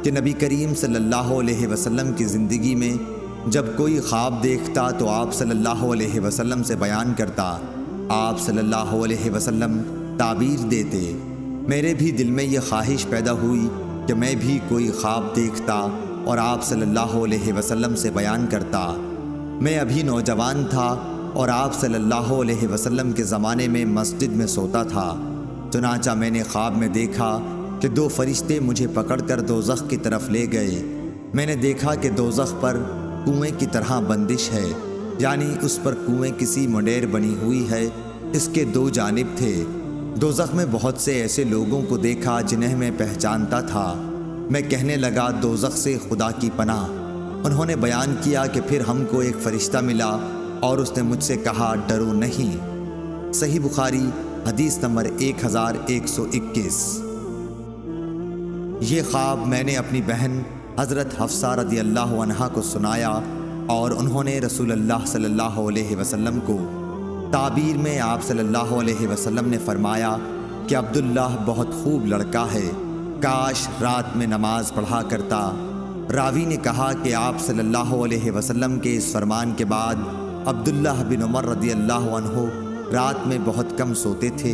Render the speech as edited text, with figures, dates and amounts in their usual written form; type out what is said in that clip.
کہ نبی کریم صلی اللہ علیہ وسلم کی زندگی میں جب کوئی خواب دیکھتا تو آپ صلی اللہ علیہ وسلم سے بیان کرتا، آپ صلی اللہ علیہ وسلم تعبیر دیتے۔ میرے بھی دل میں یہ خواہش پیدا ہوئی کہ میں بھی کوئی خواب دیکھتا اور آپ صلی اللہ علیہ وسلم سے بیان کرتا۔ میں ابھی نوجوان تھا اور آپ صلی اللہ علیہ وسلم کے زمانے میں مسجد میں سوتا تھا۔ چنانچہ میں نے خواب میں دیکھا کہ دو فرشتے مجھے پکڑ کر دوزخ کی طرف لے گئے۔ میں نے دیکھا کہ دوزخ پر کنویں کی طرح بندش ہے، یعنی اس پر کنویں کسی منڈیر بنی ہوئی ہے، اس کے دو جانب تھے۔ دوزخ میں بہت سے ایسے لوگوں کو دیکھا جنہیں میں پہچانتا تھا۔ میں کہنے لگا دوزخ سے خدا کی پناہ۔ انہوں نے بیان کیا کہ پھر ہم کو ایک فرشتہ ملا اور اس نے مجھ سے کہا ڈرو نہیں۔ صحیح بخاری حدیث نمبر 1121۔ یہ خواب میں نے اپنی بہن حضرت حفصہ رضی اللہ عنہا کو سنایا اور انہوں نے رسول اللہ صلی اللہ علیہ وسلم کو تعبیر میں آپ صلی اللہ علیہ وسلم نے فرمایا کہ عبداللہ بہت خوب لڑکا ہے، کاش رات میں نماز پڑھا کرتا۔ راوی نے کہا کہ آپ صلی اللہ علیہ وسلم کے اس فرمان کے بعد عبداللہ بن عمر رضی اللہ عنہ رات میں بہت کم سوتے تھے۔